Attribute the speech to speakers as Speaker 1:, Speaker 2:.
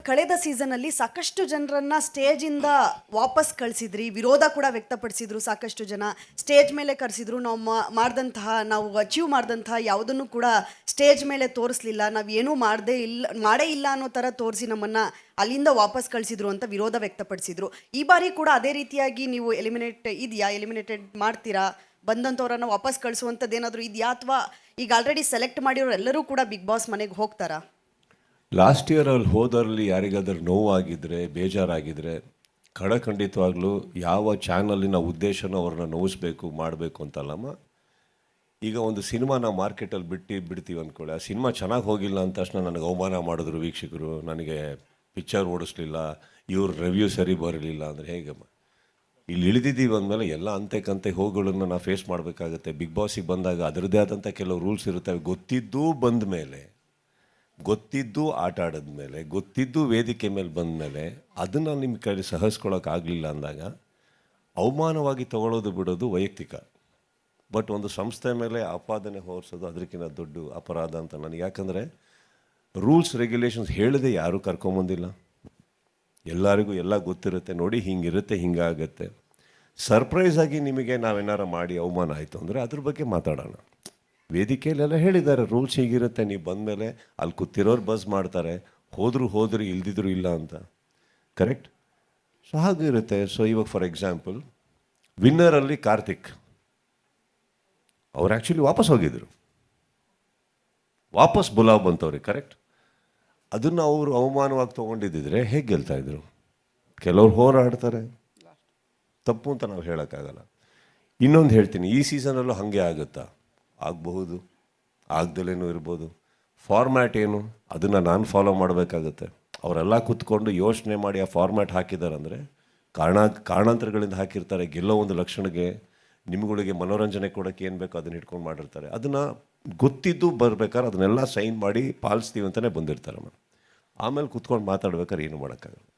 Speaker 1: ಕಳೆದ ಸೀಸನಲ್ಲಿ ಸಾಕಷ್ಟು ಜನರನ್ನ ಸ್ಟೇಜಿಂದ ವಾಪಸ್ ಕಳಿಸಿದ್ರಿ, ವಿರೋಧ ಕೂಡ ವ್ಯಕ್ತಪಡಿಸಿದ್ರು. ಸಾಕಷ್ಟು ಜನ ಸ್ಟೇಜ್ ಮೇಲೆ ಕರೆಸಿದ್ರು. ನಾವು ಅಚೀವ್ ಮಾಡಿದಂತಹ ಯಾವುದನ್ನು ಕೂಡ ಸ್ಟೇಜ್ ಮೇಲೆ ತೋರಿಸ್ಲಿಲ್ಲ, ನಾವು ಏನೂ ಮಾಡೇ ಇಲ್ಲ ಅನ್ನೋ ಥರ ತೋರಿಸಿ ನಮ್ಮನ್ನು ಅಲ್ಲಿಂದ ವಾಪಸ್ ಕಳಿಸಿದ್ರು ಅಂತ ವಿರೋಧ ವ್ಯಕ್ತಪಡಿಸಿದ್ರು. ಈ ಬಾರಿ ಕೂಡ ಅದೇ ರೀತಿಯಾಗಿ ನೀವು ಎಲಿಮಿನೇಟೆಡ್ ಮಾಡ್ತೀರಾ? ಬಂದಂಥವ್ರನ್ನ ವಾಪಸ್ ಕಳಿಸುವಂಥದ್ದು ಏನಾದರೂ ಇದೆಯಾ, ಅಥವಾ ಈಗ ಆಲ್ರೆಡಿ ಸೆಲೆಕ್ಟ್ ಮಾಡಿರೋ ಎಲ್ಲರೂ ಕೂಡ ಬಿಗ್ ಬಾಸ್ ಮನೆಗೆ ಹೋಗ್ತಾರಾ?
Speaker 2: ಲಾಸ್ಟ್ ಇಯರ್ ಅಲ್ಲಿ ಹೋದರಲ್ಲಿ ಯಾರಿಗಾದ್ರೂ ನೋವಾಗಿದ್ದರೆ, ಬೇಜಾರಾಗಿದ್ದರೆ, ಖಂಡಿತವಾಗ್ಲೂ ಯಾವ ಚಾನಲಿನ ಉದ್ದೇಶನೂ ಅವ್ರನ್ನ ನೋಯಿಸ್ಬೇಕು ಮಾಡಬೇಕು ಅಂತಲ್ಲಮ್ಮ. ಈಗ ಒಂದು ಸಿನಿಮಾ ನಾವು ಮಾರ್ಕೆಟಲ್ಲಿ ಬಿಡ್ತೀವಿ ಅಂದ್ಕೊಳ್ಳಿ, ಆ ಸಿನಿಮಾ ಚೆನ್ನಾಗಿ ಹೋಗಿಲ್ಲ ಅಂದ ತಕ್ಷಣ ನನಗೆ ಅವಮಾನ ಮಾಡಿದ್ರು ವೀಕ್ಷಕರು, ನನಗೆ ಪಿಕ್ಚರ್ ಓಡಿಸ್ಲಿಲ್ಲ, ಇವ್ರ ರಿವ್ಯೂ ಸರಿ ಬರಲಿಲ್ಲ ಅಂದರೆ ಹೇಗಮ್ಮ? ಇಲ್ಲಿ ಇಳಿದಿದ್ದೀವಿ ಅಂದಮೇಲೆ ಎಲ್ಲ ಅಂತೆ ಹೋಗುಗಳನ್ನು ನಾವು ಫೇಸ್ ಮಾಡಬೇಕಾಗತ್ತೆ. ಬಿಗ್ ಬಾಸಿಗೆ ಬಂದಾಗ ಅದರದ್ದೇ ಆದಂಥ ಕೆಲವು ರೂಲ್ಸ್ ಇರುತ್ತವೆ. ಗೊತ್ತಿದ್ದು ಆಟ ಆಡಿದ್ಮೇಲೆ, ಗೊತ್ತಿದ್ದು ವೇದಿಕೆ ಮೇಲೆ ಬಂದ ಮೇಲೆ ಅದನ್ನು ನಿಮ್ಮ ಕೈ ಸಹಿಸ್ಕೊಳ್ಳೋಕ್ಕಾಗಲಿಲ್ಲ ಅಂದಾಗ ಅವಮಾನವಾಗಿ ತಗೊಳ್ಳೋದು ಬಿಡೋದು ವೈಯಕ್ತಿಕ. ಬಟ್ ಒಂದು ಸಂಸ್ಥೆ ಮೇಲೆ ಆಪಾದನೆ ಹೊರಿಸೋದು ಅದಕ್ಕಿಂತ ದೊಡ್ಡ ಅಪರಾಧ ಅಂತ ನನಗೆ. ಯಾಕಂದರೆ ರೂಲ್ಸ್ ರೆಗ್ಯುಲೇಷನ್ಸ್ ಹೇಳದೆ ಯಾರೂ ಕರ್ಕೊಂಬಂದಿಲ್ಲ. ಎಲ್ಲರಿಗೂ ಎಲ್ಲ ಗೊತ್ತಿರುತ್ತೆ, ನೋಡಿ ಹಿಂಗಿರುತ್ತೆ, ಹಿಂಗಾಗತ್ತೆ. ಸರ್ಪ್ರೈಸಾಗಿ ನಿಮಗೆ ನಾವೇನಾರು ಮಾಡಿ ಅವಮಾನ ಆಯಿತು ಅಂದರೆ ಅದ್ರ ಬಗ್ಗೆ ಮಾತಾಡೋಣ. ವೇದಿಕೆಯಲ್ಲೆಲ್ಲ ಹೇಳಿದ್ದಾರೆ ರೂಲ್ಸ್ ಹೀಗಿರುತ್ತೆ, ನೀವು ಬಂದಮೇಲೆ ಅಲ್ಲಿ ಕೂತಿರೋರು ಬಸ್ ಮಾಡ್ತಾರೆ, ಹೋದ್ರು ಇಲ್ದಿದ್ರು ಇಲ್ಲ ಅಂತ. ಕರೆಕ್ಟ್? ಸೊ ಹಾಗಿರುತ್ತೆ. ಸೊ ಇವಾಗ ಫಾರ್ ಎಕ್ಸಾಂಪಲ್ ವಿನ್ನರಲ್ಲಿ ಕಾರ್ತಿಕ್ ಅವ್ರು ಆ್ಯಕ್ಚುಲಿ ವಾಪಸ್ ಹೋಗಿದ್ರು, ವಾಪಸ್ ಬುಲಾವ್ ಬಂತವ್ರಿಗೆ. ಕರೆಕ್ಟ್? ಅದನ್ನು ಅವರು ಅವಮಾನವಾಗಿ ತೊಗೊಂಡಿದ್ದಿದ್ರೆ ಹೇಗೆ ಗೆಲ್ತಾಯಿದ್ರು? ಕೆಲವ್ರು ಹೋರಾಡ್ತಾರೆ, ತಪ್ಪು ಅಂತ ನಾವು ಹೇಳೋಕ್ಕಾಗಲ್ಲ. ಇನ್ನೊಂದು ಹೇಳ್ತೀನಿ, ಈ ಸೀಸನಲ್ಲೂ ಹಾಗೆ ಆಗುತ್ತಾ? ಆಗಬಹುದು, ಆಗ್ದಲೇನೂ ಇರ್ಬೋದು. ಫಾರ್ಮ್ಯಾಟ್ ಏನು ಅದನ್ನು ನಾನು ಫಾಲೋ ಮಾಡಬೇಕಾಗುತ್ತೆ. ಅವರೆಲ್ಲ ಕೂತ್ಕೊಂಡು ಯೋಚನೆ ಮಾಡಿ ಆ ಫಾರ್ಮ್ಯಾಟ್ ಹಾಕಿದ್ದಾರೆ ಅಂದರೆ ಕಾರಣಾಂತರಗಳಿಂದ ಹಾಕಿರ್ತಾರೆ. ಗೆಲ್ಲೋ ಒಂದು ಲಕ್ಷಣಕ್ಕೆ ನಿಮ್ಗಳಿಗೆ ಮನೋರಂಜನೆ ಕೊಡೋಕ್ಕೆ ಏನು ಬೇಕೋ ಅದನ್ನ ಇಟ್ಕೊಂಡು ಮಾಡಿರ್ತಾರೆ. ಅದನ್ನು ಗೊತ್ತಿದ್ದು ಬರ್ಬೇಕಾದ್ರೆ ಅದನ್ನೆಲ್ಲ ಸೈನ್ ಮಾಡಿ ಪಾಲಿಸ್ತೀವಿ ಅಂತಲೇ ಬಂದಿರ್ತಾರೆ. ಆಮೇಲೆ ಕೂತ್ಕೊಂಡು ಮಾತಾಡ್ಬೇಕಾದ್ರೆ ಏನು ಮಾಡೋಕ್ಕಾಗಲ್ಲ.